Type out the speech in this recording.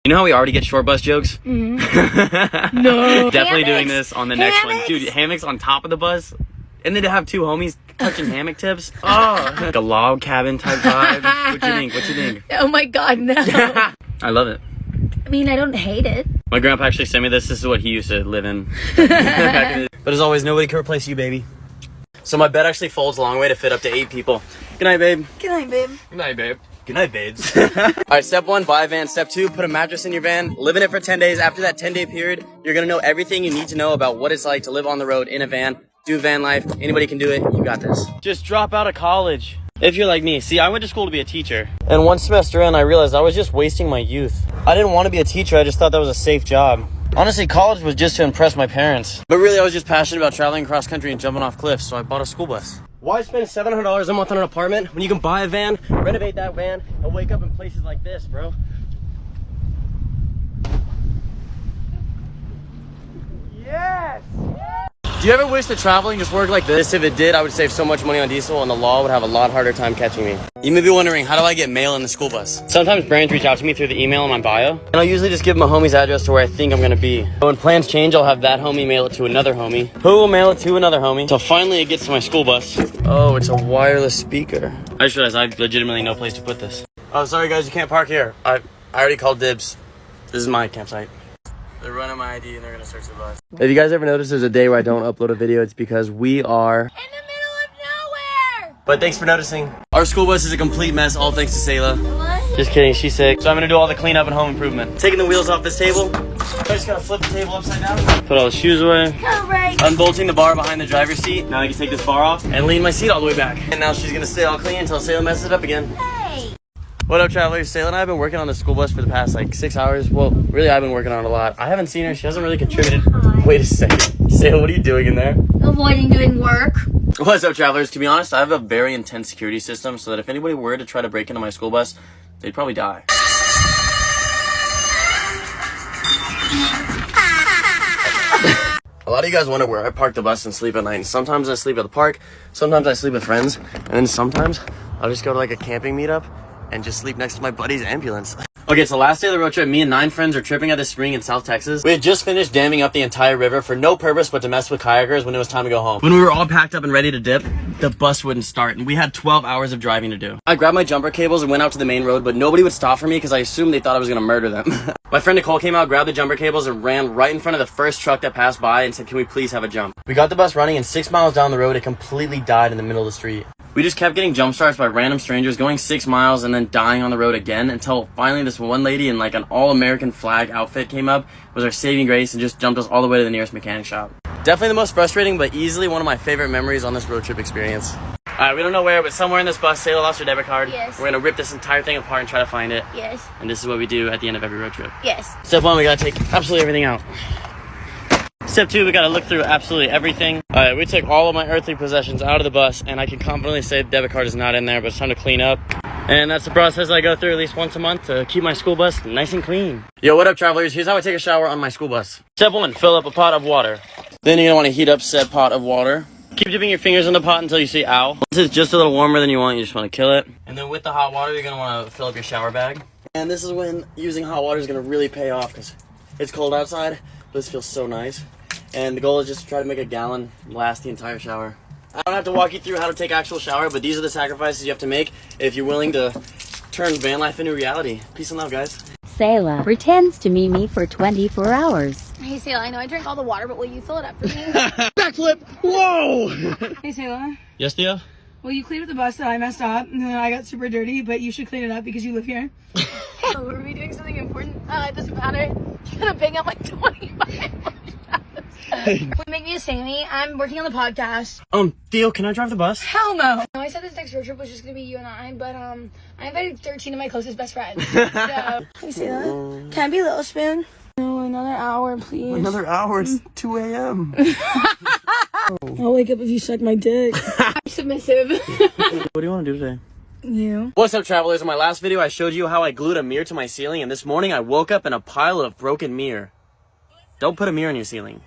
You know how we already get short bus jokes? Mm-hmm. No. Definitely doing this on the next one. Dude, hammocks on top of the bus. And then to have two homies touching hammock tips. Oh, like a log cabin type vibe. What you think? What you think? Oh my god, no. I love it. I mean, I don't hate it. My grandpa actually sent me this. This is what he used to live in. But as always, nobody can replace you, baby. So my bed actually folds a long way to fit up to 8 people. Good night, babe. Good night, babe. Good night, babe. Good night, babes. Alright, step 1, buy a van. Step 2, put a mattress in your van. Live in it for 10 days. After that 10-day period, you're gonna know everything you need to know about what it's like to live on the road in a van. Do van life. Anybody can do it. You got this. Just drop out of college. If you're like me. See, I went to school to be a teacher. And one semester in, I realized I was just wasting my youth. I didn't want to be a teacher. I just thought that was a safe job. Honestly, college was just to impress my parents. But really, I was just passionate about traveling across country and jumping off cliffs, so I bought a school bus. Why spend $700 a month on an apartment when you can buy a van, renovate that van, and wake up in places like this, bro? Yes! Do you ever wish that traveling just worked like this? If it did, I would save so much money on diesel and the law would have a lot harder time catching me. You may be wondering, how do I get mail in the school bus? Sometimes brands reach out to me through the email in my bio, and I'll usually just give them a homie's address to where I think I'm gonna be. But when plans change, I'll have that homie mail it to another homie, who will mail it to another homie, until finally it gets to my school bus. Oh, it's a wireless speaker. I just realized I have legitimately no place to put this. Oh, sorry guys, you can't park here. I already called dibs. This is my campsite. They're running my ID and they're gonna search the bus. If you guys ever notice there's a day where I don't upload a video, it's because we are in the middle of nowhere. But thanks for noticing. Our school bus is a complete mess, all thanks to Salah. What? Just kidding, she's sick. So I'm gonna do all the cleanup and home improvement. Taking the wheels off this table. I just gotta flip the table upside down. Put all the shoes away. Unbolting the bar behind the driver's seat. Now I can take this bar off and lean my seat all the way back. And now she's gonna stay all clean until Salah messes it up again. What up, travelers? Salah and I have been working on the school bus for the past like 6 hours. Well, really, I've been working on it a lot. I haven't seen her. She hasn't really contributed. Wait a second. Salah, what are you doing in there? Avoiding doing work. What's up, travelers? To be honest, I have a very intense security system so that if anybody were to try to break into my school bus, they'd probably die. A lot of you guys wonder where I park the bus and sleep at night. And sometimes I sleep at the park, sometimes I sleep with friends, and then sometimes I'll just go to like a camping meetup and just sleep next to my buddy's ambulance. Okay, it's the last day of the road trip. Me and 9 friends are tripping at this spring in South Texas. We had just finished damming up the entire river for no purpose but to mess with kayakers when it was time to go home. When we were all packed up and ready to dip, the bus wouldn't start, and we had 12 hours of driving to do. I grabbed my jumper cables and went out to the main road, but nobody would stop for me because I assumed they thought I was gonna murder them. My friend Nicole came out, grabbed the jumper cables, and ran right in front of the first truck that passed by and said, "Can we please have a jump?" We got the bus running, and 6 miles down the road, it completely died in the middle of the street. We just kept getting jump starts by random strangers, going 6 miles and then dying on the road again until finally this one lady in like an all-American flag outfit came up, was our saving grace, and just jumped us all the way to the nearest mechanic shop. Definitely the most frustrating, but easily one of my favorite memories on this road trip experience. Alright, we don't know where, but somewhere in this bus, Salah lost her debit card. Yes. We're gonna rip this entire thing apart and try to find it. Yes. And this is what we do at the end of every road trip. Yes. Step 1, we gotta take absolutely everything out. Step 2, we gotta look through absolutely everything. Alright, we took all of my earthly possessions out of the bus, and I can confidently say the debit card is not in there, but it's time to clean up. And that's the process I go through at least once a month to keep my school bus nice and clean. Yo, what up, travelers? Here's how I take a shower on my school bus. Step 1, fill up a pot of water. Then you're gonna wanna heat up said pot of water. Keep dipping your fingers in the pot until you see ow. Once it's just a little warmer than you want, you just wanna kill it. And then with the hot water, you're gonna wanna fill up your shower bag. And this is when using hot water is gonna really pay off because it's cold outside, but this feels so nice. And the goal is just to try to make a gallon last the entire shower. I don't have to walk you through how to take actual shower, but these are the sacrifices you have to make if you're willing to turn van life into reality. Peace and love, guys. Salah pretends to meet me for 24 hours. Hey, Salah, I know I drank all the water, but will you fill it up for me? Backflip! Whoa! Hey, Salah. Yes, Theo? Well, you cleaned up the bus that I messed up, and then I got super dirty, but you should clean it up because you live here. Oh, were we doing something important? It doesn't matter. You're gonna bang out like 25 What make me a Sammy? I'm working on the podcast. Theo, can I drive the bus? Hell no. No, I said this next road trip was just gonna be you and I, but I invited 13 of my closest best friends. So. Hey, Salah. Can I be Little Spoon? No, another hour, please. Another hour? It's 2 a.m. I'll wake up if you suck my dick. I'm submissive. What do you want to do today? You. What's up, travelers? In my last video, I showed you how I glued a mirror to my ceiling, and this morning I woke up in a pile of broken mirror. Don't put a mirror in your ceiling.